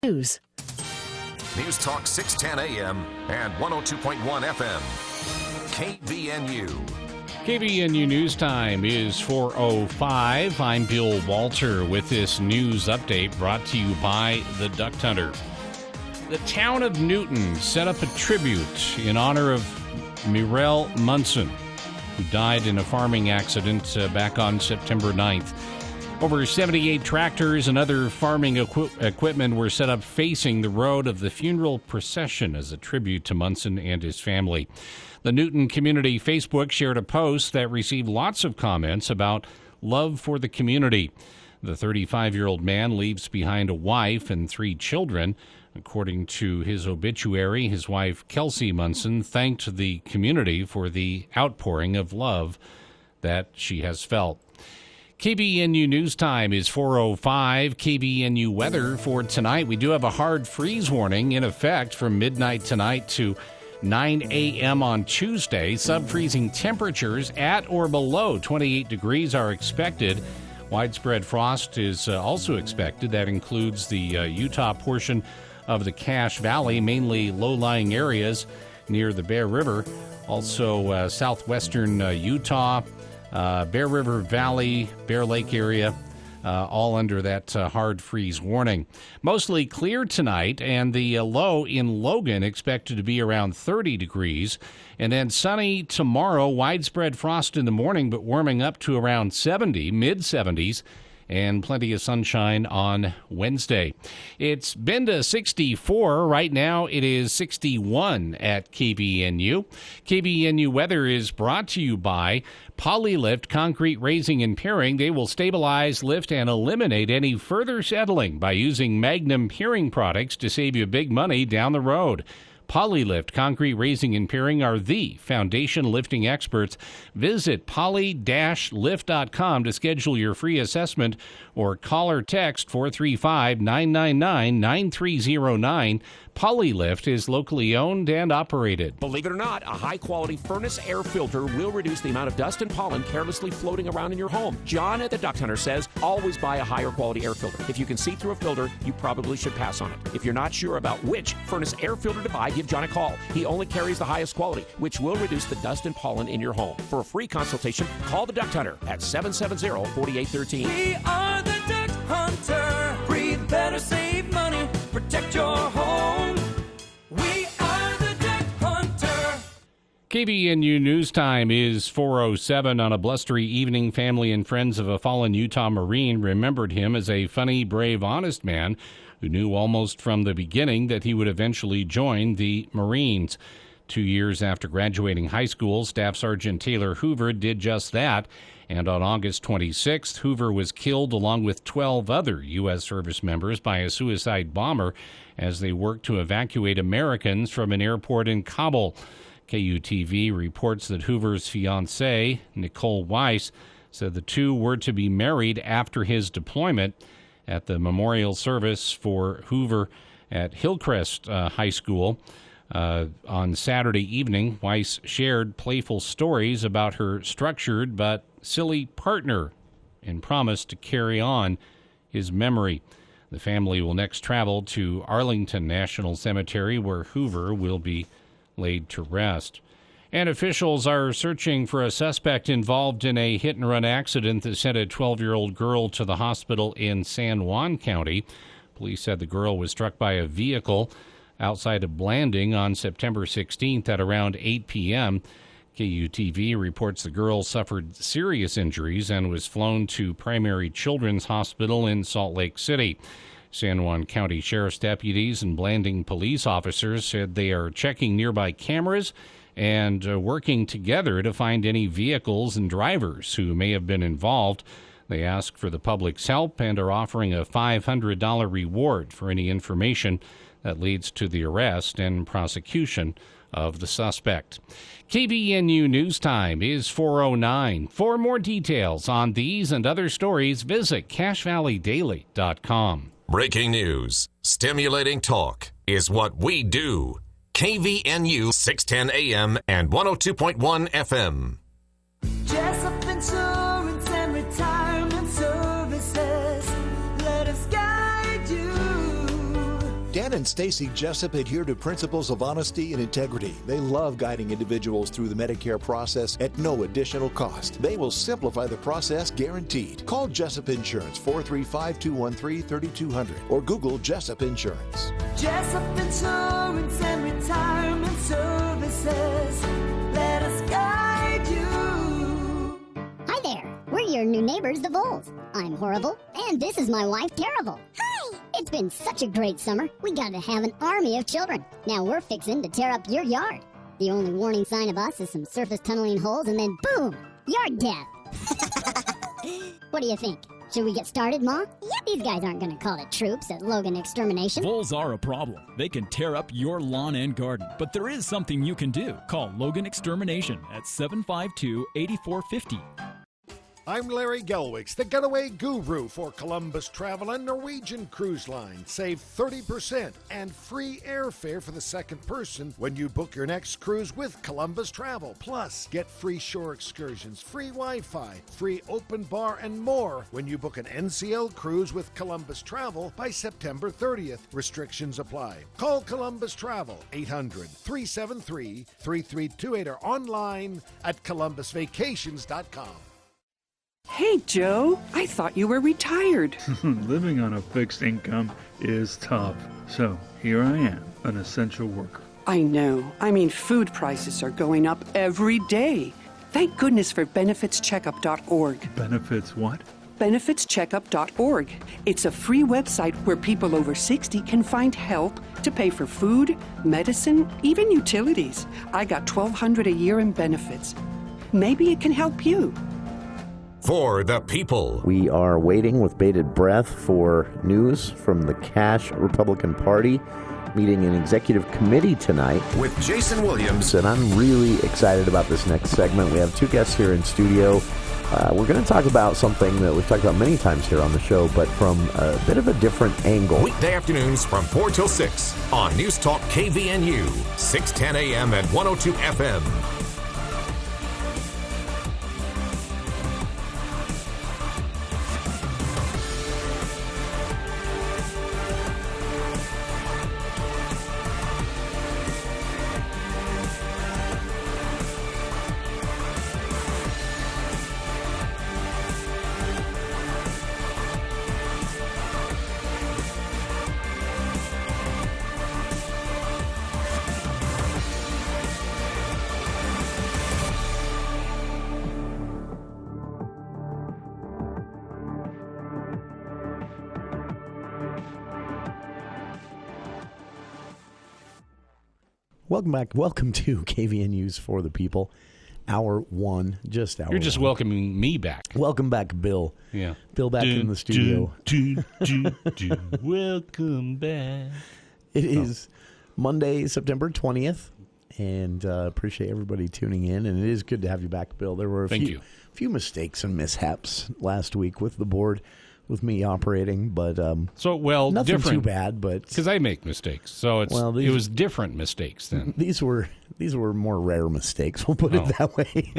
News. News Talk 610 AM and 102.1 FM. KVNU. KVNU News Time is 4:05. I'm Bill Walter with this news update brought to you by the Duck Hunter. The town of Newton set up a tribute in honor of Mirel Munson, who died in a farming accident back on September 9th. Over 78 tractors and other farming equipment were set up facing the road of the funeral procession as a tribute to Munson and his family. The Newton Community Facebook shared a post that received lots of comments about love for the community. The 35-year-old man leaves behind a wife and 3 children. According to his obituary, his wife, Kelsey Munson, thanked the community for the outpouring of love that she has felt. KVNU News Time is 4:05. KVNU weather for tonight. We do have a hard freeze warning in effect from midnight tonight to 9 a.m. on Tuesday. Sub-freezing temperatures at or below 28 degrees are expected. Widespread frost is also expected. That includes the Utah portion of the Cache Valley, mainly low-lying areas near the Bear River. Also southwestern Utah, Bear River Valley, Bear Lake area, all under that hard freeze warning. Mostly clear tonight, and the low in Logan expected to be around 30 degrees. And then sunny tomorrow, widespread frost in the morning, but warming up to around 70, mid-70s. And plenty of sunshine on Wednesday. It's been to 64. Right now it is 61 at KVNU. KVNU weather is brought to you by Polylift Concrete Raising and Piering. They will stabilize, lift, and eliminate any further settling by using Magnum Piering products to save you big money down the road. Polylift Concrete Raising and Piering are the foundation lifting experts. Visit poly-lift.com to schedule your free assessment or call or text 435-999-9309. Polylift is locally owned and operated. Believe it or not, a high-quality furnace air filter will reduce the amount of dust and pollen carelessly floating around in your home. John at the Duck Hunter says always buy a higher quality air filter. If you can see through a filter, you probably should pass on it. If you're not sure about which furnace air filter to buy, give John a call. He only carries the highest quality, which will reduce the dust and pollen in your home. For a free consultation, call the Duck Hunter at 770-4813. We are the Duck Hunter. Breathe better, save money, protect your home. We are the Duck Hunter. KVNU News Time is 4:07. On a blustery evening, family and friends of a fallen Utah Marine remembered him as a funny, brave, honest man who knew almost from the beginning that he would eventually join the Marines. 2 years after graduating high school, Staff Sergeant Taylor Hoover did just that. And on August 26th, Hoover was killed along with 12 other U.S. service members by a suicide bomber as they worked to evacuate Americans from an airport in Kabul. KUTV reports that Hoover's fiancée, Nicole Weiss, said the two were to be married after his deployment. At the memorial service for Hoover at Hillcrest High School on Saturday evening, Weiss shared playful stories about her structured but silly partner and promised to carry on his memory. The family will next travel to Arlington National Cemetery, where Hoover will be laid to rest. And officials are searching for a suspect involved in a hit-and-run accident that sent a 12-year-old girl to the hospital in San Juan County. Police said the girl was struck by a vehicle outside of Blanding on September 16th at around 8 p.m. KUTV reports the girl suffered serious injuries and was flown to Primary Children's Hospital in Salt Lake City. San Juan County Sheriff's deputies and Blanding police officers said they are checking nearby cameras and working together to find any vehicles and drivers who may have been involved. They ask for the public's help and are offering a $500 reward for any information that leads to the arrest and prosecution of the suspect. KVNU News Time is 4:09. For more details on these and other stories, visit CacheValleyDaily.com. Breaking news. Stimulating talk is what we do. KVNU 610 AM and 102.1 FM. Jessup Insurance and Retirement Services. Let us guide you. Dan and Stacy Jessup adhere to principles of honesty and integrity. They love guiding individuals through the Medicare process at no additional cost. They will simplify the process guaranteed. Call Jessup Insurance 435-213-3200 or Google Jessup Insurance. Jessup Insurance and Retirement Services. Let us guide you. Hi there. We're your new neighbors, the Voles. I'm Horrible, and this is my wife, Terrible. Hi! It's been such a great summer, we got to have an army of children. Now we're fixing to tear up your yard. The only warning sign of us is some surface tunneling holes, and then boom! Yard death! What do you think? Should we get started, Ma? Yep. These guys aren't going to call it troops at Logan Extermination. Voles are a problem. They can tear up your lawn and garden. But there is something you can do. Call Logan Extermination at 752-8450. I'm Larry Gelwicks, the getaway guru for Columbus Travel and Norwegian Cruise Line. Save 30% and free airfare for the second person when you book your next cruise with Columbus Travel. Plus, get free shore excursions, free Wi-Fi, free open bar, and more when you book an NCL cruise with Columbus Travel by September 30th. Restrictions apply. Call Columbus Travel, 800-373-3328 or online at columbusvacations.com. Hey, Joe, I thought you were retired. Living on a fixed income is tough. So here I am, an essential worker. I know. I mean, food prices are going up every day. Thank goodness for benefitscheckup.org. Benefits what? Benefitscheckup.org. It's a free website where people over 60 can find help to pay for food, medicine, even utilities. I got $1,200 a year in benefits. Maybe it can help you. For the people. We are waiting with bated breath for news from the Cash Republican Party meeting an executive committee tonight. With Jason Williams. And I'm really excited about this next segment. We have two guests here in studio. We're going to talk about something that we've talked about many times here on the show, but from a bit of a different angle. Weekday afternoons from 4 till 6 on News Talk KVNU, 610 AM and 102 FM. Welcome back. Welcome to KVNU's For the People. Hour one, just hour You're just one. welcoming me back. Welcome back, Bill. Yeah. Bill back in the studio. Welcome back. It is Monday, September 20th, and appreciate everybody tuning in. And it is good to have you back, Bill. There were a few mistakes and mishaps last week with the board, with me operating, but nothing different, too bad. But because I make mistakes, so it was different mistakes then. These were more rare mistakes. We'll put it that way.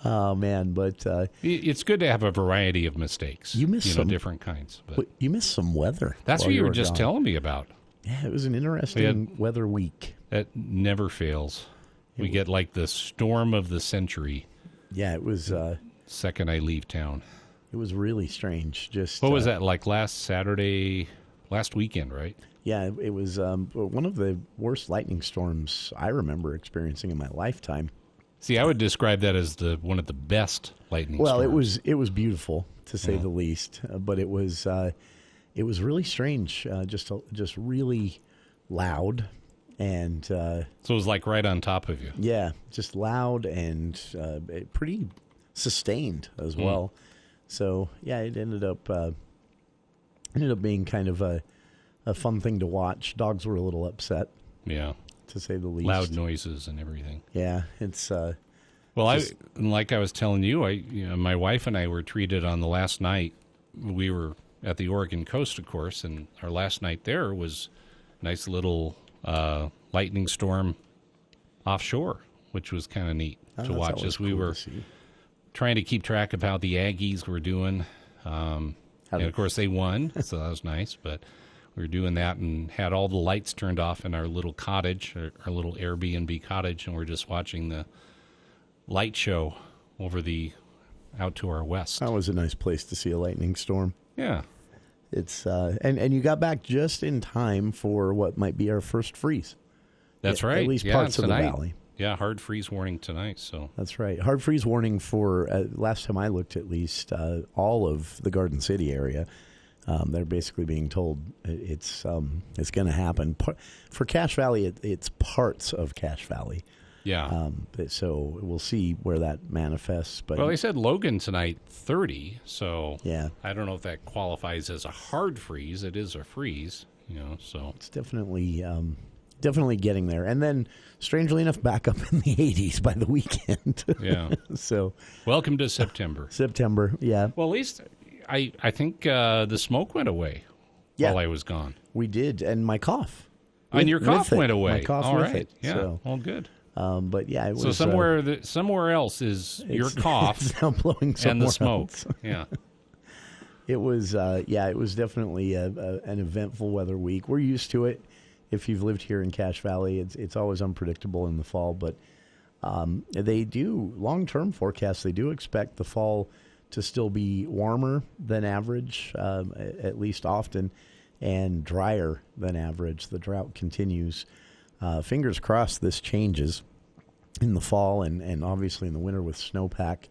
Oh man, but it's good to have a variety of mistakes. You missed some different kinds. But you missed some weather. That's what you were just telling me about. Yeah, it was an interesting weather week. That never fails. We get like the storm of the century. Yeah, it was. Second I leave town. It was really strange. What was that, like last weekend, right? Yeah, it was one of the worst lightning storms I remember experiencing in my lifetime. See, I would describe that as one of the best lightning storms. Well, it was beautiful, to say the least, but it was really strange, just really loud, and so it was like right on top of you. Yeah, just loud and pretty sustained as well. So yeah, it ended up being kind of a fun thing to watch. Dogs were a little upset. Yeah, to say the least. Loud noises and everything. Yeah, it's. Like I was telling you, my wife and I were treated on the last night. We were at the Oregon coast, of course, and our last night there was a nice little lightning storm offshore, which was kind of neat to watch as we were trying to keep track of how the Aggies were doing. And of course they won, so that was nice. But We were doing that and had all the lights turned off in our little cottage, our little Airbnb cottage, and we're just watching the light show out to our west. That was a nice place to see a lightning storm. Yeah. It's and you got back just in time for what might be our first freeze. That's right. At least parts tonight. of the valley. Yeah, hard freeze warning tonight. So that's right. Hard freeze warning for last time I looked, at least all of the Garden City area. They're basically being told it's going to happen. For Cache Valley, it's parts of Cache Valley. Yeah. So we'll see where that manifests. But they said Logan tonight 30. So yeah, I don't know if that qualifies as a hard freeze. It is a freeze, So it's definitely getting there. And then, strangely enough, back up in the 80s by the weekend. Yeah. So welcome to September. September, yeah. Well, at least I think the smoke went away while I was gone. We did, and my cough. And your cough went away. My cough all with right. it. Yeah. So, all good. But yeah, it was. So somewhere else is your cough it's now blowing and the smoke. Else. Yeah. It was. It was definitely an eventful weather week. We're used to it. If you've lived here in Cache Valley, it's always unpredictable in the fall. But they do long-term forecasts. They do expect the fall to still be warmer than average, at least often, and drier than average. The drought continues. Fingers crossed this changes in the fall and obviously in the winter with snowpack.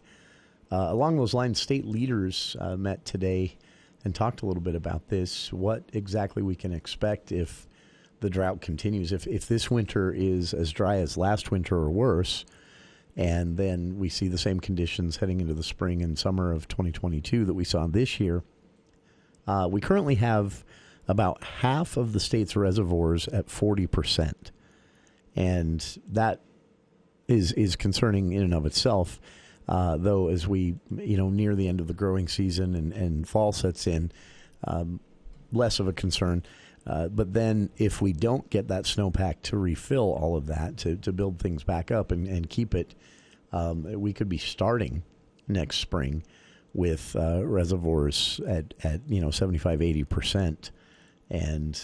Along those lines, state leaders met today and talked a little bit about this, what exactly we can expect if the drought continues. If this winter is as dry as last winter or worse, and then we see the same conditions heading into the spring and summer of 2022 that we saw this year, we currently have about half of the state's reservoirs at 40%. And that is concerning in and of itself, though as we near the end of the growing season and fall sets in, less of a concern. But then if we don't get that snowpack to refill all of that, to build things back up and keep it, we could be starting next spring with reservoirs at 75, 80%. And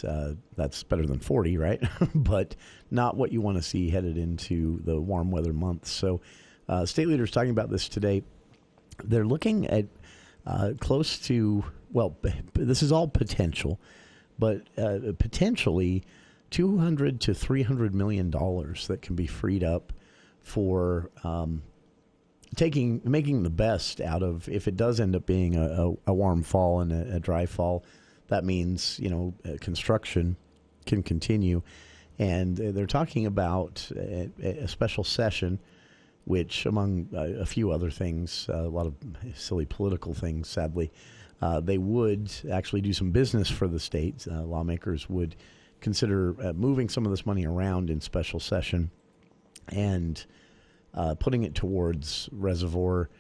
that's better than 40, right? But not what you want to see headed into the warm weather months. So state leaders talking about this today. They're looking at close to, this is all potential, but potentially $200 to $300 million that can be freed up for making the best out of, if it does end up being a warm fall and a dry fall. That means, construction can continue. And they're talking about a special session, which, among a few other things, a lot of silly political things, sadly, they would actually do some business for the state. Lawmakers would consider moving some of this money around in special session and putting it towards reservoir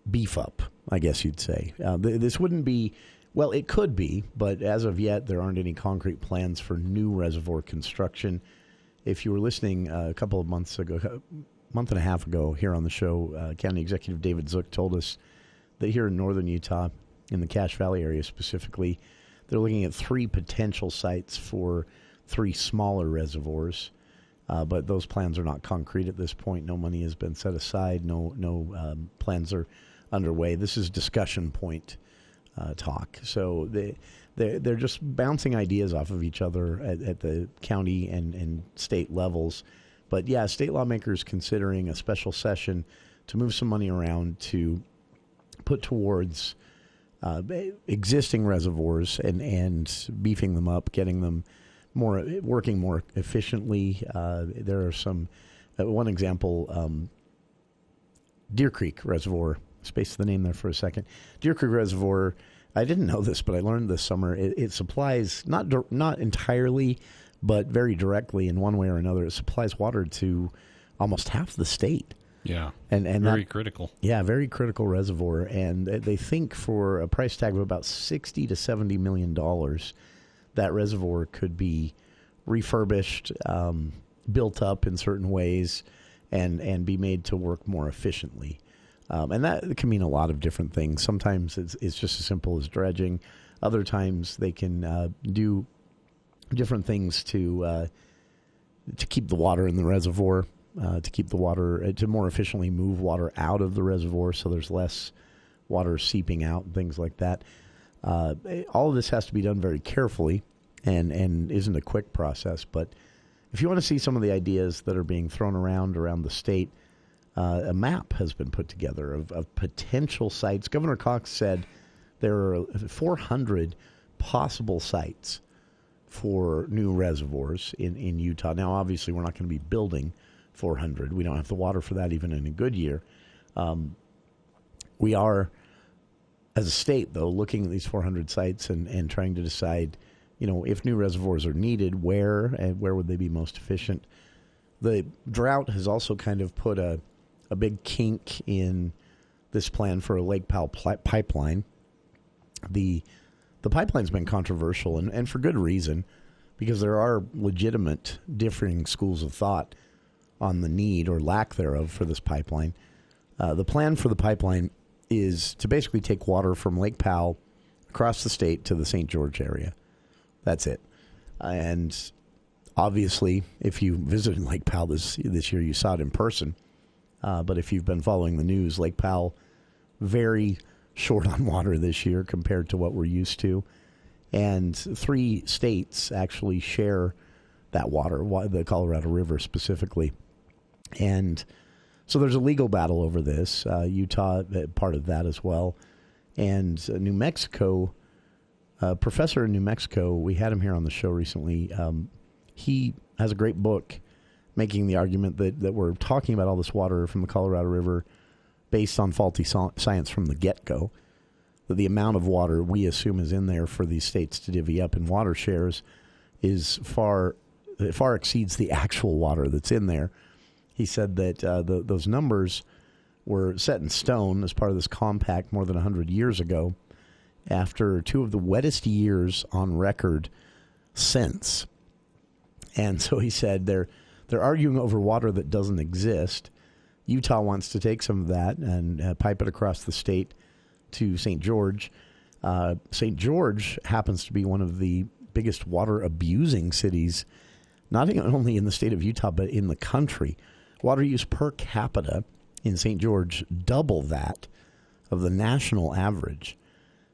beef up, I guess you'd say. This wouldn't be... Well, it could be, but as of yet, there aren't any concrete plans for new reservoir construction. If you were listening a couple of months ago, month and a half ago here on the show, County Executive David Zook told us that here in northern Utah, in the Cache Valley area specifically, they're looking at 3 potential sites for 3 smaller reservoirs. But those plans are not concrete at this point. No money has been set aside. No plans are underway. This is discussion point talk. So they're just bouncing ideas off of each other at the county and state levels. But yeah, state lawmakers considering a special session to move some money around to put towards existing reservoirs and beefing them up, getting them working more efficiently. There are some, one example, Deer Creek Reservoir. Space the name there for a second. Deer Creek Reservoir, I didn't know this, but I learned this summer, it supplies, not entirely, but very directly in one way or another, it supplies water to almost half the state. Yeah, and very critical. Yeah, very critical reservoir. And they think for a price tag of about $60 to $70 million, that reservoir could be refurbished, built up in certain ways, and be made to work more efficiently. And that can mean a lot of different things. Sometimes it's just as simple as dredging. Other times they can do different things to keep the water in the reservoir, to more efficiently move water out of the reservoir so there's less water seeping out and things like that. All of this has to be done very carefully and isn't a quick process. But if you want to see some of the ideas that are being thrown around the state, a map has been put together of potential sites. Governor Cox said there are 400 possible sites for new reservoirs in Utah. Now, obviously, we're not going to be building 400. We don't have the water for that even in a good year. We are, as a state, though, looking at these 400 sites and trying to decide, if new reservoirs are needed, where would they be most efficient. The drought has also kind of put a big kink in this plan for a Lake Powell pipeline. The pipeline's been controversial, and for good reason, because there are legitimate differing schools of thought on the need or lack thereof for this pipeline. The plan for the pipeline is to basically take water from Lake Powell across the state to the St. George area. That's it. And obviously, if you visited Lake Powell this year, you saw it in person. But if you've been following the news, Lake Powell, very short on water this year compared to what we're used to. And 3 states actually share that water, the Colorado River specifically. And so there's a legal battle over this. Utah, part of that as well. And New Mexico, a professor in New Mexico, we had him here on the show recently. He has a great book making the argument that we're talking about all this water from the Colorado River based on faulty science from the get-go, that the amount of water we assume is in there for these states to divvy up in water shares is far exceeds the actual water that's in there. He said that those numbers were set in stone as part of this compact more than 100 years ago after 2 of the wettest years on record since. And so he said they're arguing over water that doesn't exist. Utah wants to take some of that and pipe it across the state to St. George. St. George happens to be one of the biggest water abusing cities, not only in the state of Utah, but in the country. Water use per capita in St. George, double that of the national average.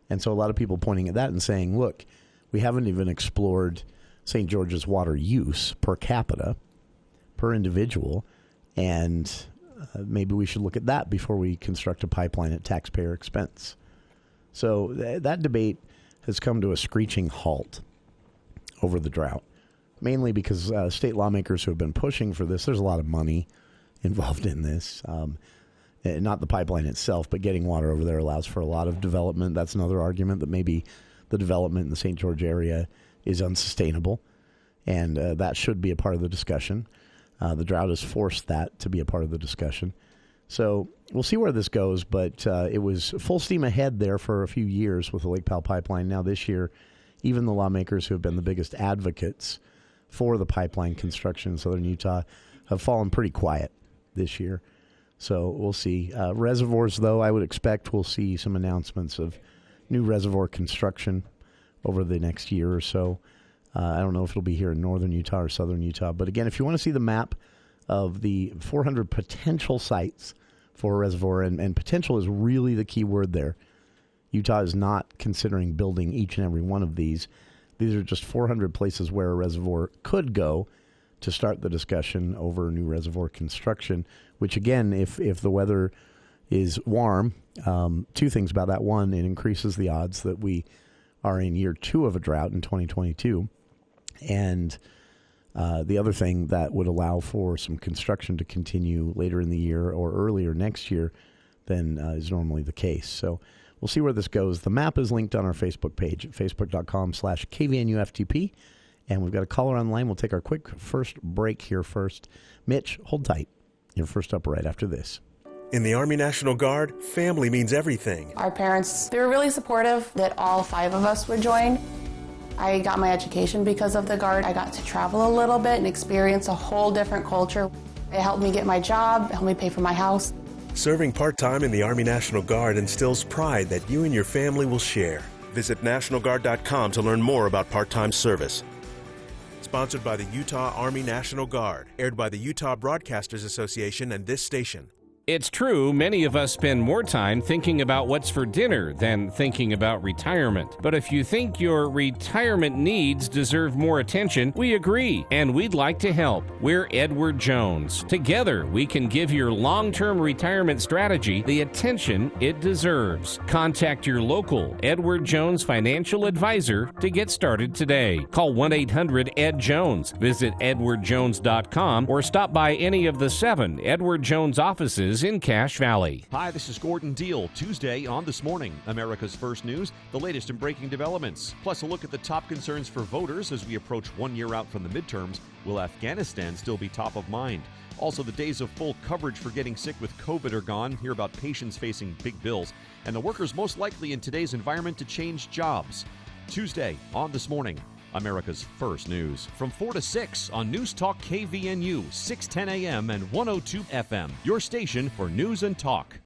And so a lot of people pointing at that and saying, look, we haven't even explored St. George's water use per capita, per individual, and maybe we should look at that before we construct a pipeline at taxpayer expense. So that debate has come to a screeching halt over the drought, mainly because state lawmakers who have been pushing for this, there's a lot of money involved in this. Not the pipeline itself, but getting water over there allows for a lot of development. That's another argument, that maybe the development in the St. George area is unsustainable, and that should be a part of the discussion. The drought has forced that to be a part of the discussion. So we'll see where this goes, but it was full steam ahead there for a few years with the Lake Powell pipeline. Now this year, even the lawmakers who have been the biggest advocates for the pipeline construction in southern Utah have fallen pretty quiet this year. So we'll see. Reservoirs, though, I would expect we'll see some announcements of new reservoir construction over the next year or so. I don't know if it'll be here in northern Utah or southern Utah. But again, if you want to see the map of the 400 potential sites for a reservoir, and potential is really the key word there. Utah is not considering building each and every one of these. These are just 400 places where a reservoir could go to start the discussion over new reservoir construction, which, again, if the weather is warm, 2 things about that. One, it increases the odds that we are in year 2 of a drought in 2022. And the other thing that would allow for some construction to continue later in the year or earlier next year than is normally the case. So we'll see where this goes. The map is linked on our Facebook page at facebook.com/KVNUFTP. And we've got a caller on the line. We'll take our quick first break here first. Mitch, hold tight. You're first up right after this. In the Army National Guard, family means everything. Our parents, they were really supportive that all 5 of us would join. I got my education because of the Guard. I got to travel a little bit and experience a whole different culture. It helped me get my job, it helped me pay for my house. Serving part-time in the Army National Guard instills pride that you and your family will share. Visit NationalGuard.com to learn more about part-time service. Sponsored by the Utah Army National Guard. Aired by the Utah Broadcasters Association and this station. It's true, many of us spend more time thinking about what's for dinner than thinking about retirement. But if you think your retirement needs deserve more attention, we agree, and we'd like to help. We're Edward Jones. Together, we can give your long-term retirement strategy the attention it deserves. Contact your local Edward Jones financial advisor to get started today. Call 1-800-ED-JONES. Visit edwardjones.com or stop by any of the 7 Edward Jones offices in Cache Valley. Hi, this is Gordon Deal. Tuesday on This Morning, America's First News, the latest in breaking developments. Plus a look at the top concerns for voters as we approach 1 year out from the midterms. Will Afghanistan still be top of mind? Also, the days of full coverage for getting sick with COVID are gone. Hear about patients facing big bills. And the workers most likely in today's environment to change jobs. Tuesday on This Morning, America's First News. From 4 to 6 on News Talk KVNU, 610 AM and 102 FM. Your station for news and talk.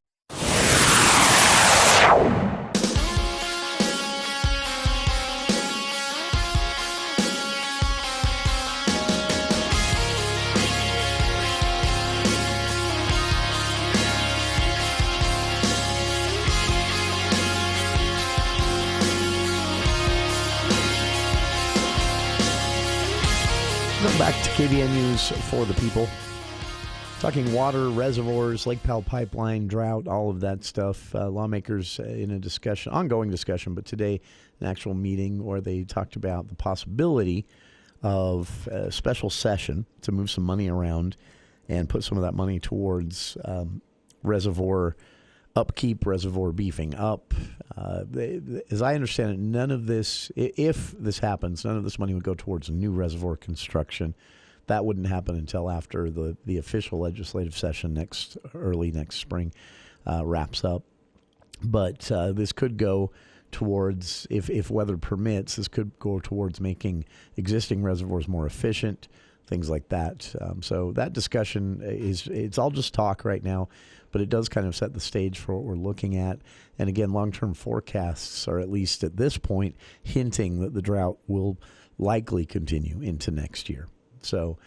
Back to KVN News for the people. Talking water, reservoirs, Lake Powell pipeline, drought, all of that stuff. Lawmakers in a discussion, ongoing discussion, but today an actual meeting where they talked about the possibility of a special session to move some money around and put some of that money towards reservoir upkeep, reservoir beefing up. As I understand it, none of this, if this happens, none of this money would go towards a new reservoir construction. That wouldn't happen until after the official legislative session early next spring wraps up. But this could go towards, if weather permits, this could go towards making existing reservoirs more efficient, things like that. So that discussion it's all just talk right now, but it does kind of set the stage for what we're looking at. And again, long-term forecasts are, at least at this point, hinting that the drought will likely continue into next year. So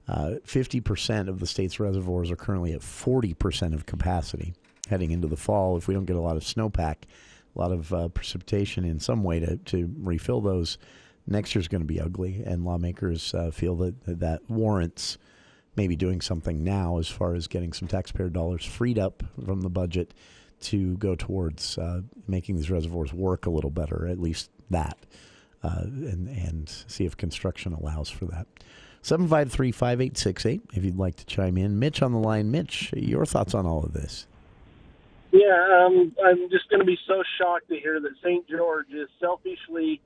50% of the state's reservoirs are currently at 40% of capacity heading into the fall. If we don't get a lot of snowpack, a lot of precipitation in some way to refill those, next year's going to be ugly. And lawmakers feel that warrants maybe doing something now as far as getting some taxpayer dollars freed up from the budget to go towards making these reservoirs work a little better, at least that, and see if construction allows for that. 753-5868 if you'd like to chime in. Mitch on the line. Mitch, your thoughts on all of this? Yeah, I'm just going to be so shocked to hear that St. George is selfishly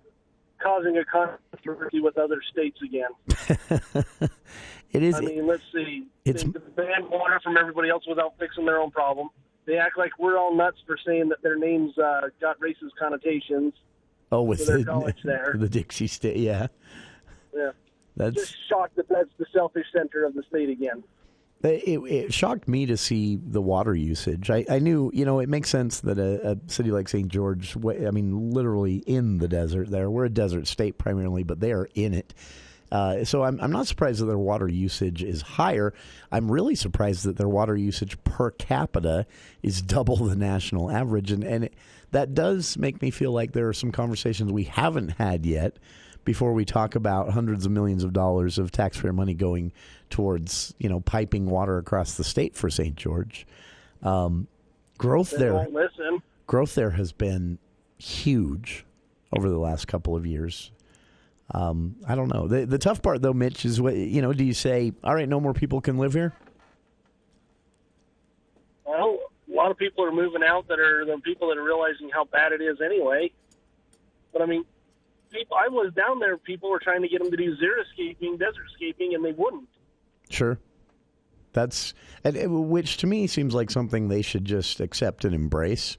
causing a controversy with other states again. It is. I mean, let's see. They ban water from everybody else without fixing their own problem. They act like we're all nuts for saying that their names got racist connotations. Oh, with their college there. The Dixie State, yeah. Yeah. That's just shocked that that's the selfish center of the state again. It shocked me to see the water usage. I knew, it makes sense that a city like St. George, I mean, literally in the desert there. We're a desert state primarily, but they are in it. So I'm not surprised that their water usage is higher. I'm really surprised that their water usage per capita is double the national average. And that does make me feel like there are some conversations we haven't had yet before we talk about hundreds of millions of dollars of taxpayer money going towards, piping water across the state for St. George. Growth there has been huge over the last couple of years. I don't know. The tough part, though, Mitch, is what do you say? All right, no more people can live here. Well, a lot of people are moving out that are the people that are realizing how bad it is anyway. But I mean, I was down there. People were trying to get them to do xeriscaping, desert scaping, and they wouldn't. Sure. Which to me seems like something they should just accept and embrace,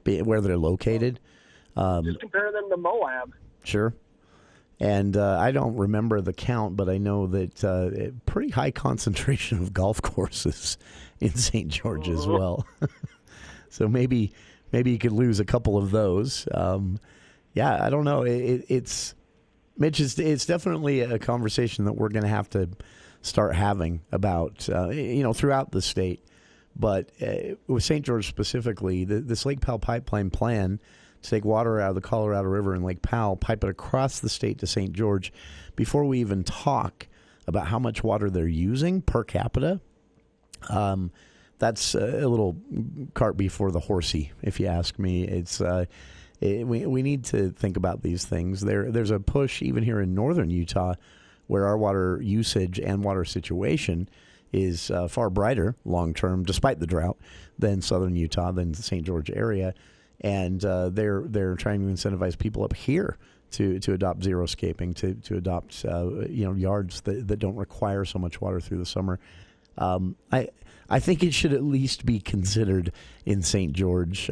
where they're located. Just compare them to Moab. Sure. And I don't remember the count, but I know that a pretty high concentration of golf courses in St. George as well. So maybe you could lose a couple of those. yeah, I don't know. It's Mitch. It's definitely a conversation that we're going to have to start having about throughout the state. But with St. George specifically, this Lake Powell pipeline plan to take water out of the Colorado River and Lake Powell, pipe it across the state to St. George, before we even talk about how much water they're using per capita, that's a little cart before the horsey, if you ask me. It's we need to think about these things. There's a push even here in northern Utah where our water usage and water situation is far brighter long-term, despite the drought, than southern Utah, than the St. George area. And they're trying to incentivize people up here to adopt xeriscaping, to adopt yards that don't require so much water through the summer. I think it should at least be considered in St. George.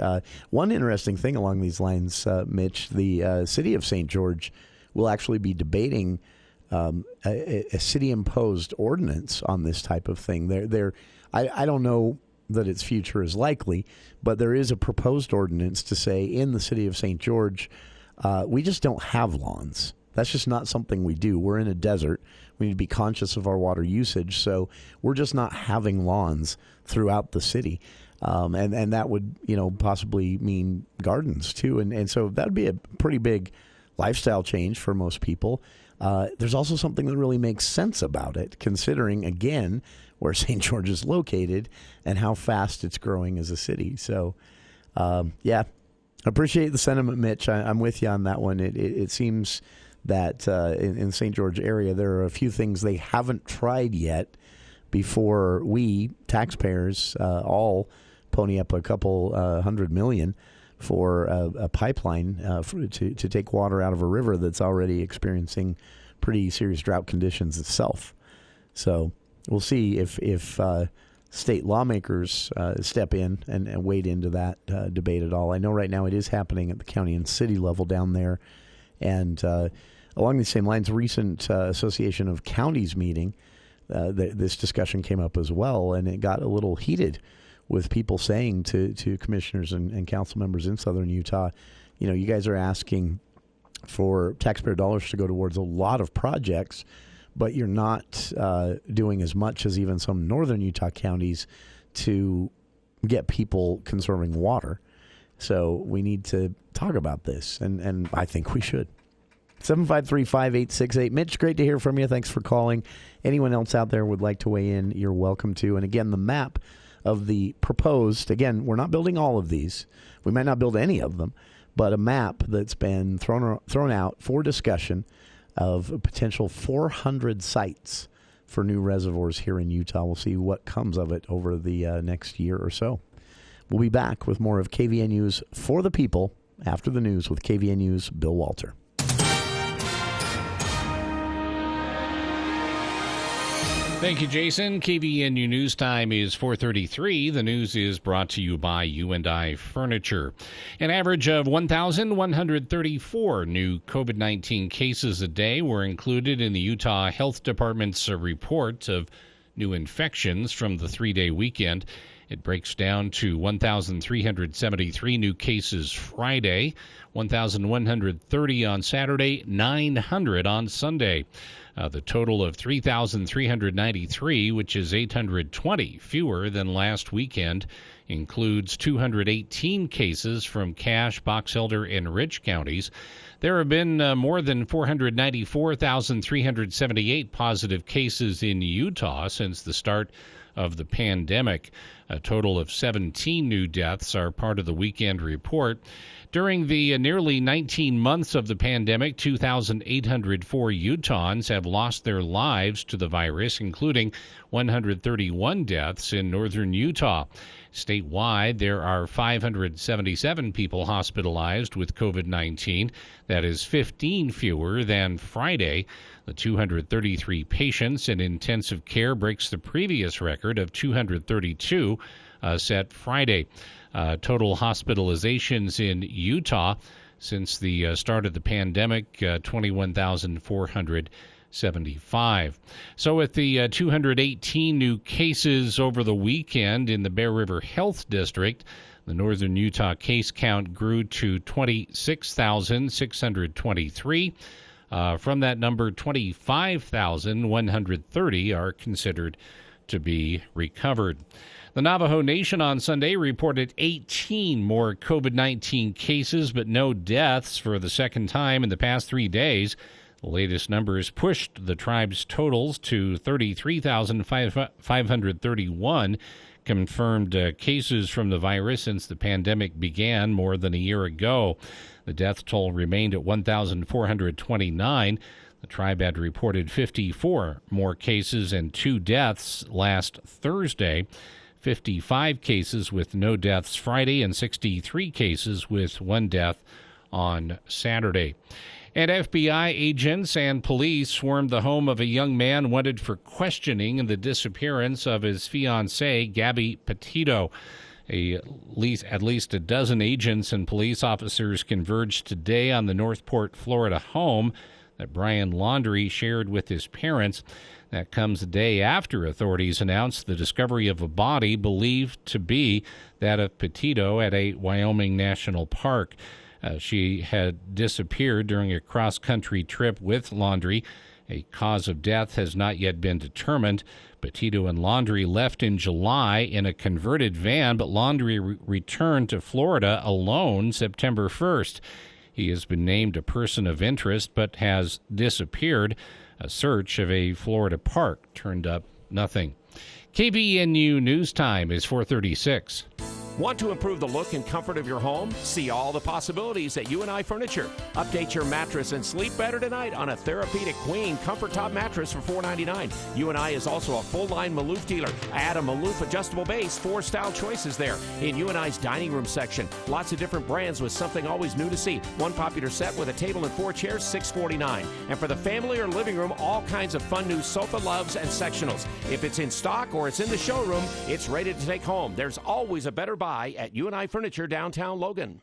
One interesting thing along these lines, Mitch, the city of St. George will actually be debating a city-imposed ordinance on this type of thing. I don't know that its future is likely, but there is a proposed ordinance to say in the city of St. George, we just don't have lawns. That's just not something we do. We're in a desert. We need to be conscious of our water usage, so we're just not having lawns throughout the city. And that would, possibly mean gardens too. And so that would be a pretty big lifestyle change for most people. There's also something that really makes sense about it, considering, again, where St. George is located and how fast it's growing as a city. So, appreciate the sentiment, Mitch. I'm with you on that one. It seems that in St. George area, there are a few things they haven't tried yet before we, taxpayers, all pony up a couple $100 million for a pipeline to take water out of a river that's already experiencing pretty serious drought conditions itself. So we'll see if state lawmakers step in and wade into that debate at all. I know right now it is happening at the county and city level down there. And along these same lines, recent Association of Counties meeting, this discussion came up as well, and it got a little heated with people saying to commissioners and council members in southern Utah, you guys are asking for taxpayer dollars to go towards a lot of projects, but you're not doing as much as even some northern Utah counties to get people conserving water. So we need to talk about this, and I think we should. 753-5868. Mitch, great to hear from you. Thanks for calling. Anyone else out there would like to weigh in, you're welcome to. And again, the map of the proposed, again, we're not building all of these. We might not build any of them, but a map that's been thrown out for discussion of a potential 400 sites for new reservoirs here in Utah. We'll see what comes of it over the next year or so. We'll be back with more of KVNU's For the People after the news with KVNU's Bill Walter. Thank you, Jason. KVNU News Time is 4:33. The news is brought to you by U&I Furniture. An average of 1,134 new COVID-19 cases a day were included in the Utah Health Department's report of new infections from the three-day weekend. It breaks down to 1,373 new cases Friday, 1,130 on Saturday, 900 on Sunday. The total of 3,393, which is 820 fewer than last weekend, includes 218 cases from Cache, Box Elder, and Rich counties. There have been more than 494,378 positive cases in Utah since the start of the pandemic. A total of 17 new deaths are part of the weekend report. During the nearly 19 months of the pandemic, 2,804 Utahns have lost their lives to the virus, including 131 deaths in northern Utah. Statewide, there are 577 people hospitalized with COVID-19. That is 15 fewer than Friday. The 233 patients in intensive care breaks the previous record of 232 set Friday. Total hospitalizations in Utah since the start of the pandemic, 21,475. So with the 218 new cases over the weekend in the Bear River Health District, The northern Utah case count grew to 26,623. From that number, 25,130 are considered to be recovered. The Navajo Nation on Sunday reported 18 more COVID-19 cases, but no deaths for the second time in the past 3 days. The latest numbers pushed the tribe's totals to 33,531 confirmed cases from the virus since the pandemic began more than a year ago. The death toll remained at 1,429. The tribe had reported 54 more cases and 2 deaths last Thursday, 55 cases with no deaths Friday, and 63 cases with 1 death on Saturday. And FBI agents and police swarmed the home of a young man wanted for questioning in the disappearance of his fiancée, Gabby Petito. At least a dozen agents and police officers converged today on the Northport, Florida home that Brian Laundrie shared with his parents. That comes a day after authorities announced the discovery of a body believed to be that of Petito at a Wyoming national park. She had disappeared during a cross-country trip with Laundrie. A cause of death has not yet been determined. Petito and Laundrie left in July in a converted van, but Laundrie returned to Florida alone September 1st. He has been named a person of interest but has disappeared. A search of a Florida park turned up nothing. KVNU News Time is 4:36. Want to improve the look and comfort of your home? See all the possibilities at UNI Furniture. Update your mattress and sleep better tonight on a Therapeutic Queen Comfort Top mattress for $4.99. UNI is also a full-line Maloof dealer. Add a Maloof adjustable base, 4 style choices there. In UNI's dining room section, lots of different brands with something always new to see. One popular set with a table and 4 chairs, $649. And for the family or living room, all kinds of fun new sofa loves and sectionals. If it's in stock or it's in the showroom, it's ready to take home. There's always a better buy at UNI Furniture downtown Logan.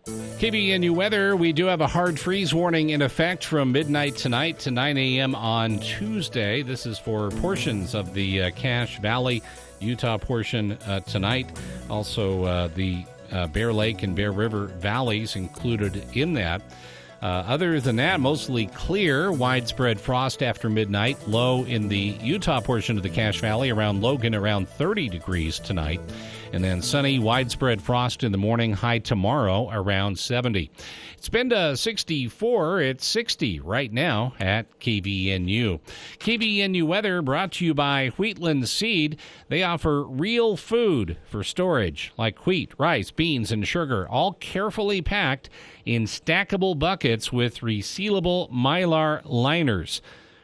KVNU weather, we do have a hard freeze warning in effect from midnight tonight to 9 a.m. on Tuesday. This is for portions of the Cache Valley, Utah portion tonight. Also the Bear Lake and Bear River valleys included in that. Other than that, mostly clear, widespread frost after midnight, low in the Utah portion of the Cache Valley, around Logan, around 30 degrees tonight. And then sunny, widespread frost in the morning, high tomorrow, around 70. It's been to 64. It's 60 right now at KVNU. KVNU weather brought to you by Wheatland Seed. They offer real food for storage, like wheat, rice, beans, and sugar, all carefully packed in stackable buckets with resealable Mylar liners,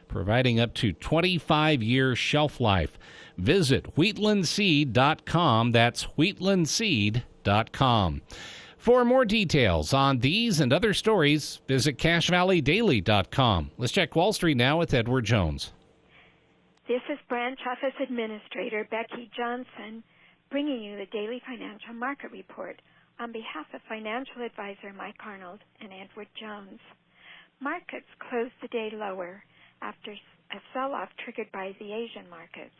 providing up to 25-year shelf life. Visit wheatlandseed.com. That's wheatlandseed.com. For more details on these and other stories, visit CacheValleyDaily.com. Let's check Wall Street now with Edward Jones. This is Branch Office Administrator Becky Johnson bringing you the Daily Financial Market Report on behalf of Financial Advisor Mike Arnold and Edward Jones. Markets closed the day lower after a sell-off triggered by the Asian markets.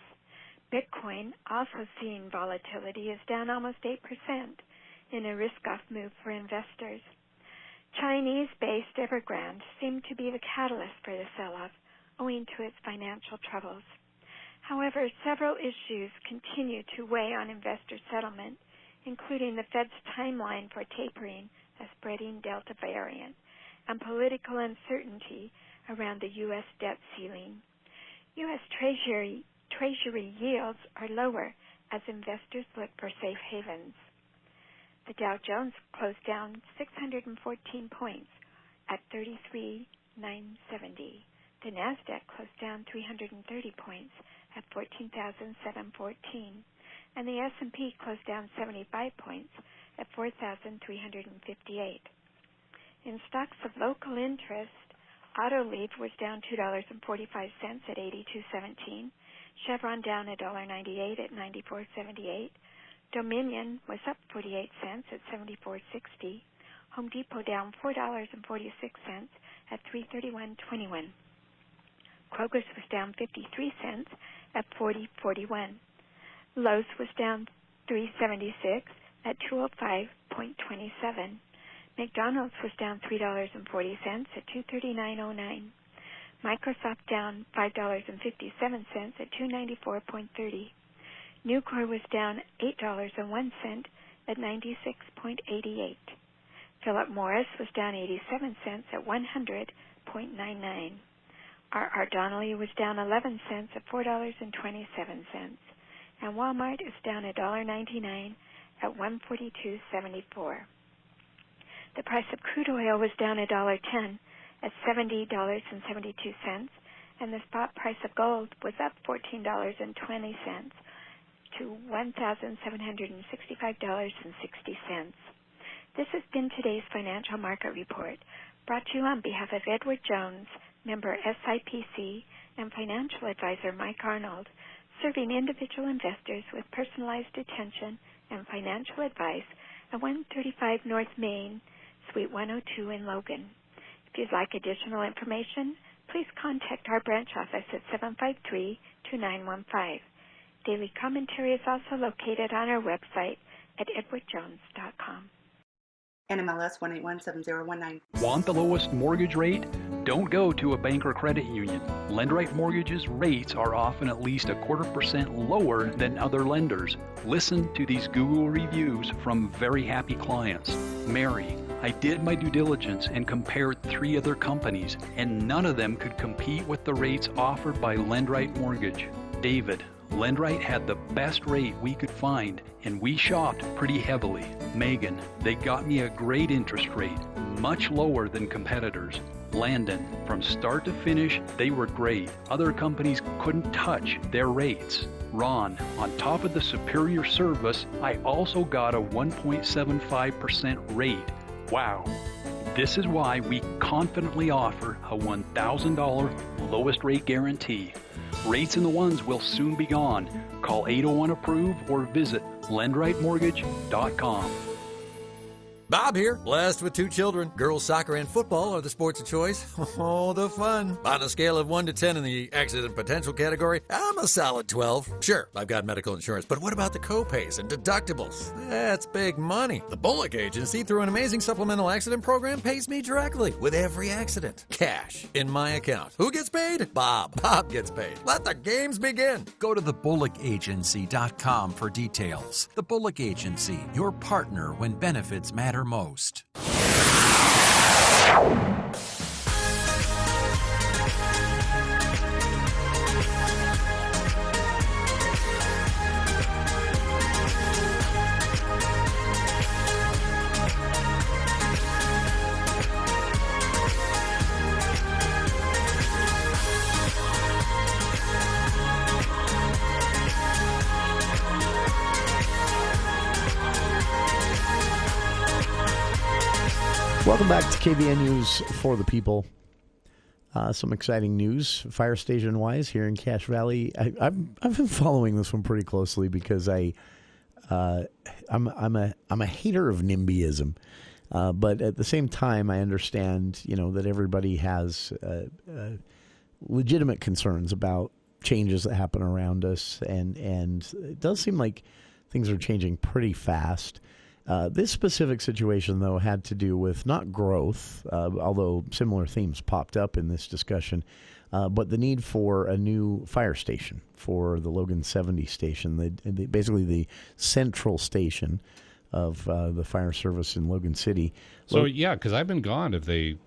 Bitcoin, also seeing volatility, is down almost 8% in a risk-off move for investors. Chinese-based Evergrande seemed to be the catalyst for the sell-off, owing to its financial troubles. However, several issues continue to weigh on investor settlement, including the Fed's timeline for tapering a spreading Delta variant and political uncertainty around the U.S. debt ceiling. U.S. Treasury yields are lower as investors look for safe havens. The Dow Jones closed down 614 points at 33,970. The Nasdaq closed down 330 points at 14,714. And the S&P closed down 75 points at 4,358. In stocks of local interest, Autoliv was down $2.45 at $82.17. Chevron down $1.98 at $94.78. Dominion was up 48 cents at $74.60. Home Depot down $4.46 at $331.21. Kroger's was down 53 cents at $40.41. Lowe's was down $3.76. at $205.27. McDonald's was down $3.40 at $239.09. Microsoft down $5.57 at $294.30. Nucor was down $8.01 at $96.88. Philip Morris was down 87 cents at $100.99. R.R. Donnelley was down 11 cents at $4.27. And Walmart is down $1.99 at $142.74. The price of crude oil was down $1.10 at $70.72, and the spot price of gold was up $14.20 to $1,765.60. This has been today's financial market report, brought to you on behalf of Edward Jones, member SIPC, and financial advisor Mike Arnold, serving individual investors with personalized attention and financial advice at 135 North Main, Suite 102 in Logan. If you'd like additional information, please contact our branch office at 753-2915. Daily commentary is also located on our website at edwardjones.com. NMLS 1817019. Want the lowest mortgage rate? Don't go to a bank or credit union. LendRight Mortgage's rates are often at least 0.25% lower than other lenders. Listen to these Google reviews from very happy clients. Mary, I did my due diligence and compared 3 other companies, and none of them could compete with the rates offered by LendRight Mortgage. David, LendRight had the best rate we could find, and we shopped pretty heavily. Megan, they got me a great interest rate, much lower than competitors. Landon, from start to finish, they were great. Other companies couldn't touch their rates. Ron, on top of the superior service, I also got a 1.75% rate. Wow. This is why we confidently offer a $1,000 lowest rate guarantee. Rates in the ones will soon be gone. Call 801-APPROVE or visit lendrightmortgage.com. Bob here, blessed with 2 children. Girls soccer and football are the sports of choice. Oh, the fun. On a scale of 1 to 10 in the accident potential category, I'm a solid 12. Sure, I've got medical insurance, but what about the co-pays and deductibles? That's big money. The Bullock Agency, through an amazing supplemental accident program, pays me directly with every accident. Cash in my account. Who gets paid? Bob. Bob gets paid. Let the games begin. Go to thebullock.agency.com for details. The Bullock Agency, your partner when benefits matter most. Welcome back to KVN News for the People. Some exciting news, fire station wise, here in Cache Valley. I've been following this one pretty closely because I'm a hater of NIMBYism, but at the same time, I understand that everybody has legitimate concerns about changes that happen around us, and it does seem like things are changing pretty fast. This specific situation, though, had to do with not growth, although similar themes popped up in this discussion, but the need for a new fire station for the Logan 70 station, basically the central station of the fire service in Logan City. So, yeah, because I've been gone. Have they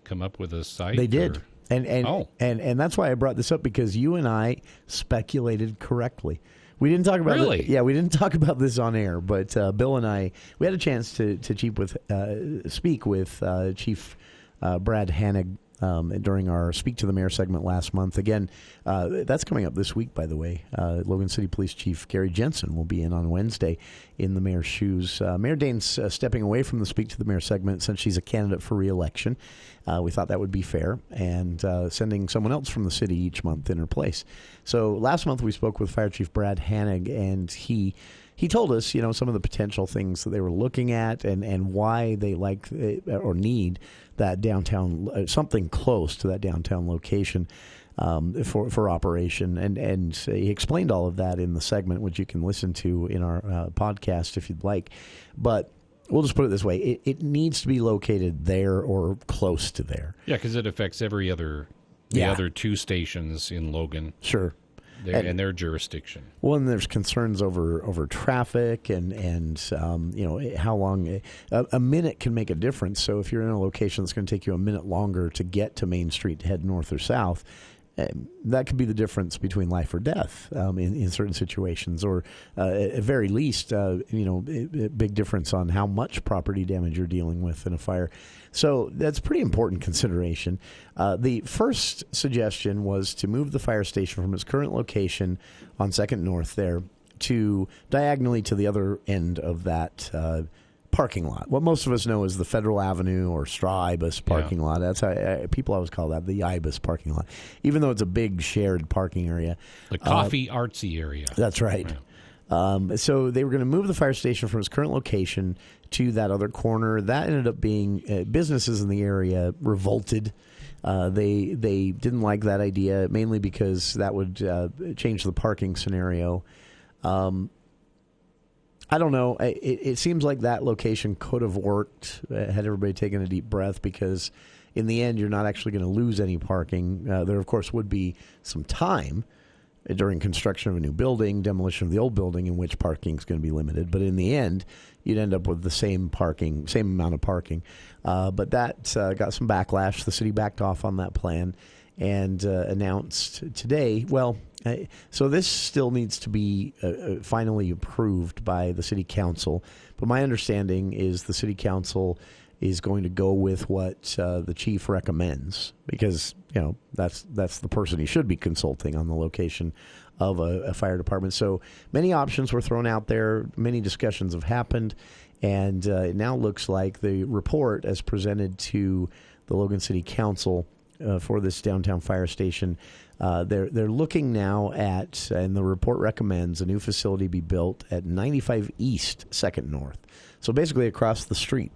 come up with a site? They did. And that's why I brought this up, because you and I speculated correctly. We didn't talk about we didn't talk about this on air, but Bill and I, we had a chance to speak with Chief Brad Hannig during our Speak to the Mayor segment last month. Again, that's coming up this week, by the way. Logan City Police Chief Gary Jensen will be in on Wednesday in the mayor's shoes. Mayor Dane's stepping away from the Speak to the Mayor segment since she's a candidate for re-election. We thought that would be fair, and sending someone else from the city each month in her place. So last month we spoke with Fire Chief Brad Hannig, and he he told us, some of the potential things that they were looking at and why they like or need that downtown, something close to that downtown location for operation. And he explained all of that in the segment, which you can listen to in our podcast if you'd like. But we'll just put it this way. It needs to be located there or close to there. Yeah, because it affects every other other 2 stations in Logan. Sure. In their jurisdiction. Well, and there's concerns over traffic and how long a minute can make a difference. So if you're in a location that's going to take you a minute longer to get to Main Street to head north or south, that could be the difference between life or death in certain situations, or at very least, a big difference on how much property damage you're dealing with in a fire. So that's pretty important consideration. The first suggestion was to move the fire station from its current location on 2nd North there to diagonally to the other end of that parking lot. What most of us know is the Federal Avenue or Straw-Ibis parking lot. That's how people always call that, the Ibis parking lot, even though it's a big shared parking area. The coffee artsy area. That's right. Yeah. So they were going to move the fire station from its current location to that other corner. That ended up being businesses in the area revolted. They didn't like that idea, mainly because that would change the parking scenario. I don't know. It seems like that location could have worked had everybody taken a deep breath, because in the end, you're not actually going to lose any parking. There, of course, would be some time during construction of a new building, demolition of the old building, in which parking is going to be limited. But in the end, you'd end up with the same amount of parking. But that got some backlash. The city backed off on that plan and announced today, so this still needs to be finally approved by the city council. But my understanding is the city council is going to go with what the chief recommends, because that's the person he should be consulting on the location of a fire department. So many options were thrown out there. Many discussions have happened, and it now looks like the report as presented to the Logan City Council for this downtown fire station. They're looking now at, and the report recommends, a new facility be built at 95 East 2nd North. So basically across the street,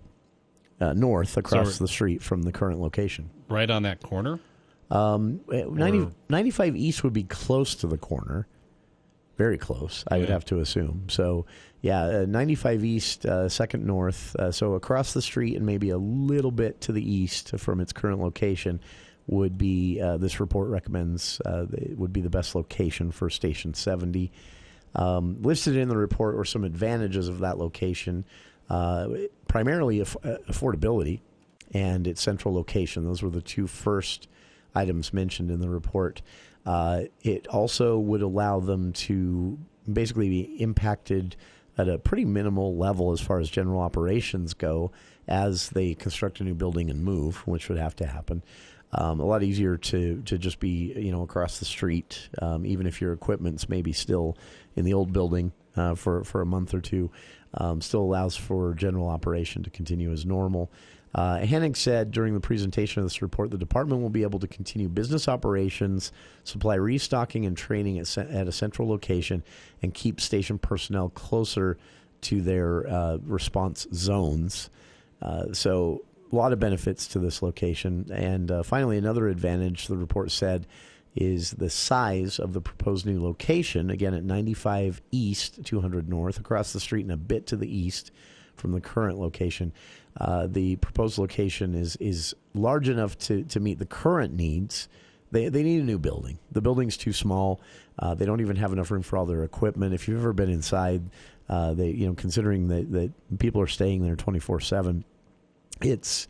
the street from the current location. Right on that corner? 95 East would be close to the corner. Very close, I would have to assume. So, 95 East, 2nd North. So across the street and maybe a little bit to the east from its current location would be, this report recommends, it would be the best location for Station 70. Listed in the report were some advantages of that location, primarily affordability and its central location. Those were the 2 first items mentioned in the report. It also would allow them to basically be impacted at a pretty minimal level as far as general operations go as they construct a new building and move, which would have to happen. A lot easier to just be, across the street, even if your equipment's maybe still in the old building for a month or two, still allows for general operation to continue as normal. Hennig said during the presentation of this report, the department will be able to continue business operations, supply restocking and training at a central location, and keep station personnel closer to their response zones. So a lot of benefits to this location. And finally, another advantage, the report said, is the size of the proposed new location, again at 95 East, 200 North, across the street and a bit to the east from the current location. The proposed location is large enough to meet the current needs. They need a new building. The building's too small. They don't even have enough room for all their equipment. If you've ever been inside, considering that people are staying there 24/7, it's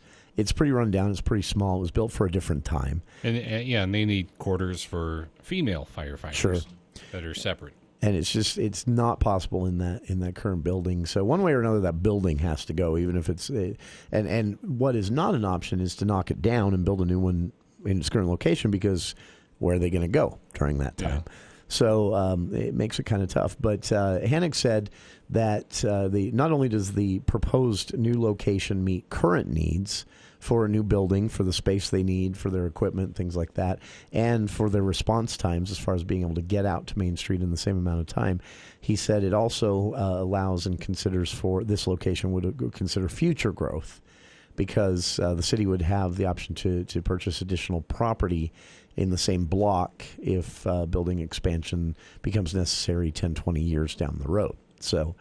pretty run down. It's pretty small. It was built for a different time. And they need quarters for female firefighters that are separate. And it's not possible in that current building. So one way or another, that building has to go, even if it's and what is not an option is to knock it down and build a new one in its current location, because where are they going to go during that time? So it makes it kind of tough. But Hennig said that not only does the proposed new location meet current needs for a new building, for the space they need, for their equipment, things like that, and for their response times as far as being able to get out to Main Street in the same amount of time. He said it also allows and considers for this location would consider future growth, because the city would have the option to purchase additional property in the same block if building expansion becomes necessary 10, 20 years down the road. So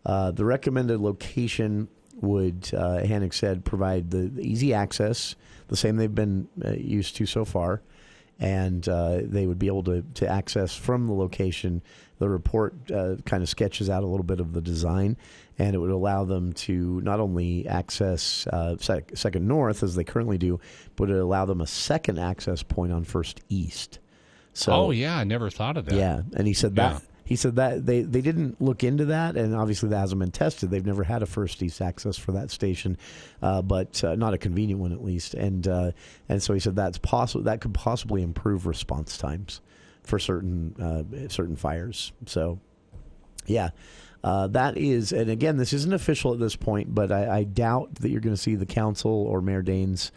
the recommended location would, Hennig said, provide the easy access, the same they've been used to so far, and they would be able to access from the location. The report kind of sketches out a little bit of the design, and it would allow them to not only access Second North, as they currently do, but it would allow them a second access point on First East. So, I never thought of that. Yeah, and he said that. He said that they didn't look into that, and obviously that hasn't been tested. They've never had a First East access for that station, but not a convenient one at least. And so he said that's possible. That could possibly improve response times for certain fires. So, that is. And again, this isn't official at this point, but I doubt that you're going to see the council or Mayor Daines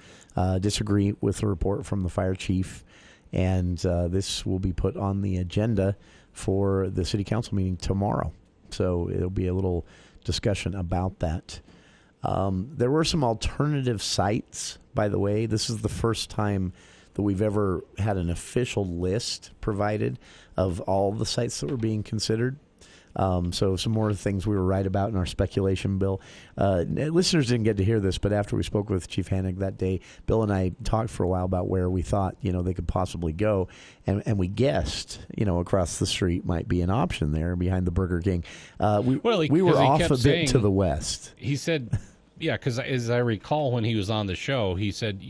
disagree with the report from the fire chief, and this will be put on the agenda for the city council meeting tomorrow. So it'll be a little discussion about that. There were some alternative sites, by the way. This is the first time that we've ever had an official list provided of all the sites that were being considered. So some more things we were right about in our speculation, Bill. Listeners didn't get to hear this, but after we spoke with Chief Hennig that day, Bill and I talked for a while about where we thought, they could possibly go. And we guessed, across the street might be an option there behind the Burger King. We were off a bit to the west. He said, because as I recall when he was on the show, he said,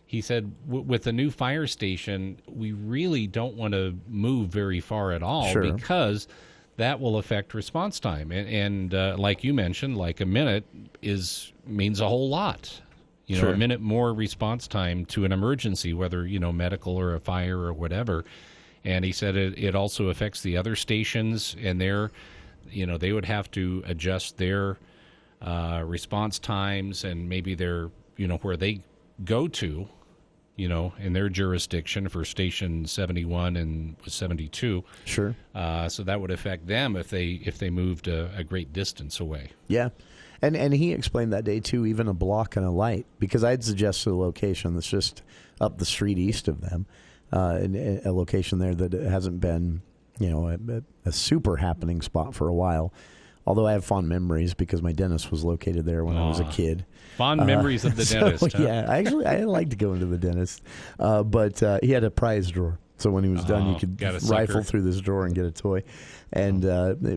he said, with the new fire station, we really don't want to move very far at all, because that will affect response time. And like you mentioned, like a minute means a whole lot. A minute more response time to an emergency, whether, medical or a fire or whatever. And he said it also affects the other stations, and they would have to adjust their response times and maybe their, where they go to, in their jurisdiction for Station 71 and 72. Sure. So that would affect them if they moved a great distance away. Yeah. And he explained that day, too, even a block and a light, because I'd suggested a location that's just up the street east of them, a location there that hasn't been, a super happening spot for a while. Although I have fond memories because my dentist was located there when I was a kid. Fond memories of the dentist. Huh? Yeah, I like to go into the dentist. But he had a prize drawer. So when he was done, you could rifle through this drawer and get a toy. And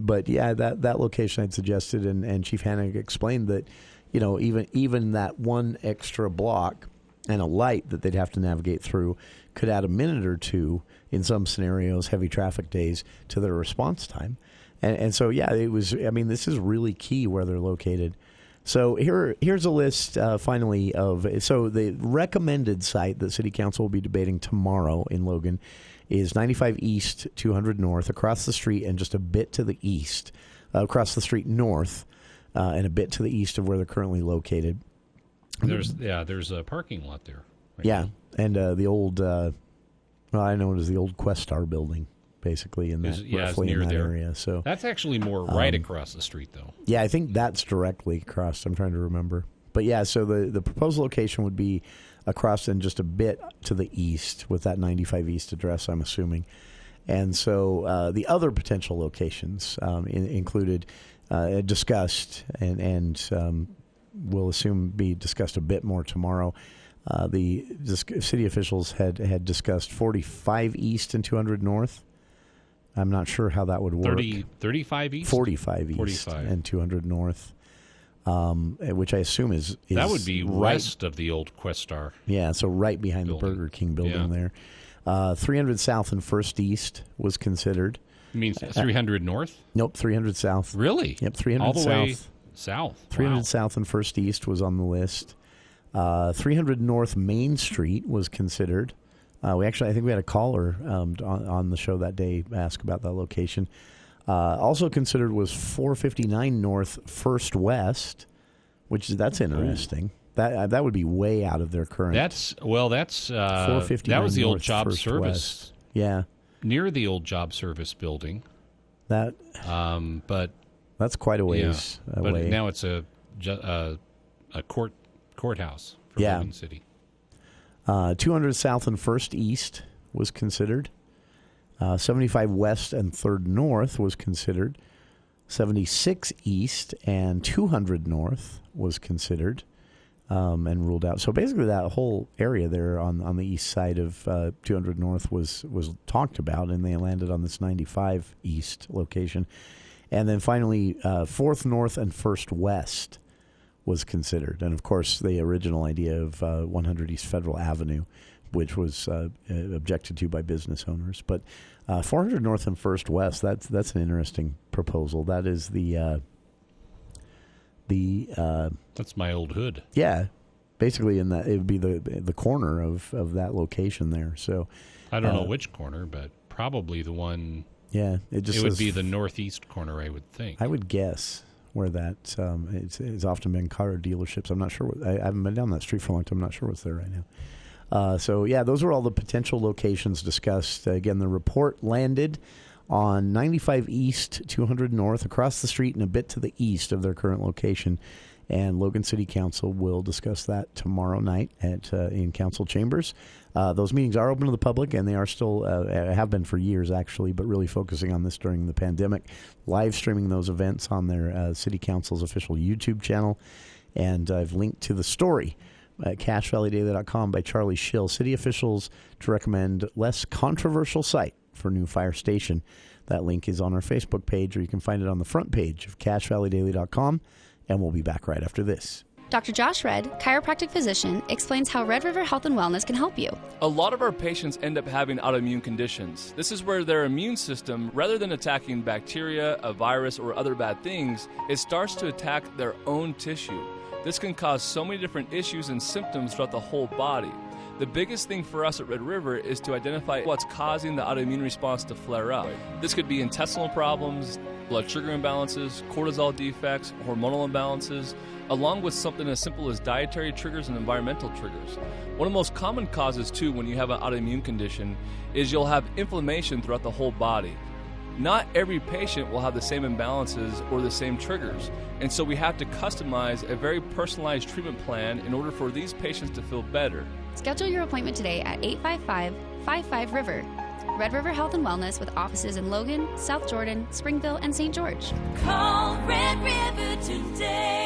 but that location I'd suggested, and Chief Hennig explained that, even that one extra block and a light that they'd have to navigate through could add a minute or two in some scenarios, heavy traffic days, to their response time. And so, it was, this is really key where they're located. So here's a list, finally, so the recommended site that City Council will be debating tomorrow in Logan is 95 East, 200 North, across the street and just a bit to the east, across the street north, and a bit to the east of where they're currently located. There's a parking lot there. And the old, I know it as the old Questar building. Basically, in that, roughly in that area. So that's actually more right across the street, though. Yeah, I think that's directly across. I'm trying to remember, but so the proposed location would be across and just a bit to the east with that 95 East address, I'm assuming. And so the other potential locations included discussed and we'll assume be discussed a bit more tomorrow. The city officials had discussed 45 East and 200 North. I'm not sure how that would work. 35 East? 45 East and 200 North, which I assume is that would be west of the old Questar. Yeah, so right behind the Burger King building there. 300 South and First East was considered. You mean 300 North? Nope, 300 South. Really? Yep, 300 all the South. Way south. 300 South and First East was on the list. 300 North Main Street was considered. I think we had a caller on the show that day ask about that location. Also considered was 459 North, First West, that's interesting. That would be way out of their current. That's 459. That was the old job First service. West. Yeah, near the old job service building. But that's quite a ways away. But now it's a courthouse for Logan City. 200 South and 1st East was considered. 75 West and 3rd North was considered. 76 East and 200 North was considered and ruled out. So basically that whole area there on the east side of 200 North was talked about, and they landed on this 95 East location. And then finally 4th North and 1st West was considered. And, of course, the original idea of 100 East Federal Avenue, which was objected to by business owners. But 400 North and 1st West, that's an interesting proposal. That is that's my old hood. Yeah. Basically, it would be the corner of that location there. So I don't know which corner, but probably the one. Yeah. It would be the northeast corner, I would think. I would guess where that it's often been car dealerships. I'm not sure. I haven't been down that street for a long time. I'm not sure what's there right now. Those are all the potential locations discussed. Again, the report landed on 95 East, 200 North, across the street and a bit to the east of their current location. And Logan City Council will discuss that tomorrow night in council chambers. Those meetings are open to the public, and they are still have been for years, actually, but really focusing on this during the pandemic, live streaming those events on their City Council's official YouTube channel. And I've linked to the story at CacheValleyDaily.com by Charlie Schill, city officials to recommend less controversial site for new fire station. That link is on our Facebook page, or you can find it on the front page of CacheValleyDaily.com. And we'll be back right after this. Dr. Josh Redd, chiropractic physician, explains how Red River Health and Wellness can help you. A lot of our patients end up having autoimmune conditions. This is where their immune system, rather than attacking bacteria, a virus, or other bad things, it starts to attack their own tissue. This can cause so many different issues and symptoms throughout the whole body. The biggest thing for us at Red River is to identify what's causing the autoimmune response to flare up. This could be intestinal problems, blood sugar imbalances, cortisol defects, hormonal imbalances, along with something as simple as dietary triggers and environmental triggers. One of the most common causes, too, when you have an autoimmune condition is you'll have inflammation throughout the whole body. Not every patient will have the same imbalances or the same triggers, and so we have to customize a very personalized treatment plan in order for these patients to feel better. Schedule your appointment today at 855-55-RIVER. Red River Health and Wellness with offices in Logan, South Jordan, Springville, and St. George. Call Red River today.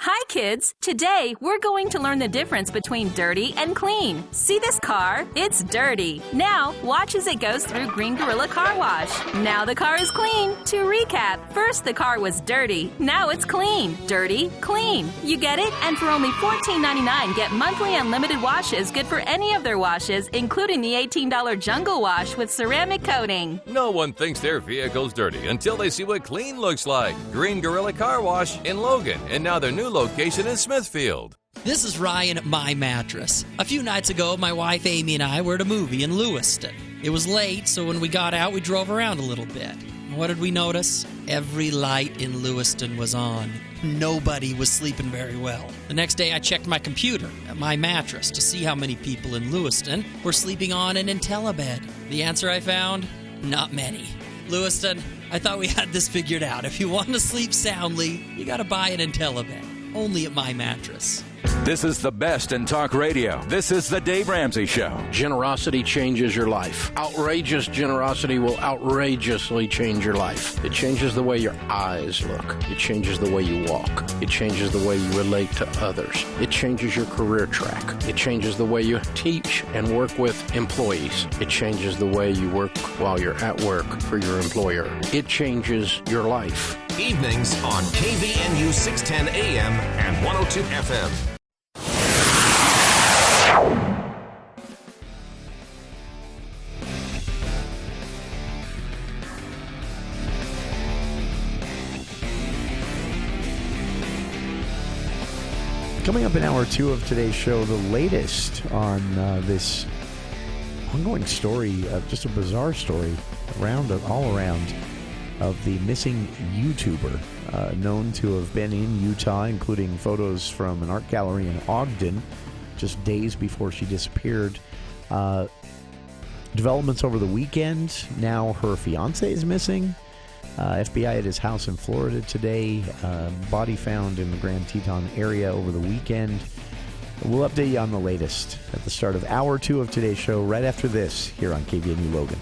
Hi, kids. Today, we're going to learn the difference between dirty and clean. See this car? It's dirty. Now, watch as it goes through Green Gorilla Car Wash. Now the car is clean. To recap, first the car was dirty. Now it's clean. Dirty, clean. You get it? And for only $14.99, get monthly unlimited washes good for any of their washes, including the $18 Jungle Wash with ceramic coating. No one thinks their vehicle's dirty until they see what clean looks like. Green Gorilla Car Wash in Logan, and now their new location in Smithfield. This is Ryan at My Mattress. A few nights ago, my wife Amy and I were at a movie in Lewiston. It was late, so when we got out, we drove around a little bit. What did we notice? Every light in Lewiston was on. Nobody was sleeping very well. The next day, I checked my computer at My Mattress to see how many people in Lewiston were sleeping on an IntelliBed. The answer I found? Not many. Lewiston, I thought we had this figured out. If you want to sleep soundly, you got to buy an IntelliBed. Only at My Mattress. This is the best in talk radio. This is the Dave Ramsey Show. Generosity changes your life. Outrageous generosity will outrageously change your life. It changes the way your eyes look. It changes the way you walk. It changes the way you relate to others. It changes your career track. It changes the way you teach and work with employees. It changes the way you work while you're at work for your employer. It changes your life. Evenings on KVNU 610 AM and 102 FM. Coming up in hour two of today's show, the latest on this ongoing story, just a bizarre story all around of the missing YouTuber known to have been in Utah, including photos from an art gallery in Ogden just days before she disappeared. Developments over the weekend. Now her fiance is missing. FBI at his house in Florida today. Body found in the Grand Teton area over the weekend. We'll update you on the latest at the start of Hour 2 of today's show right after this here on KVNU Logan.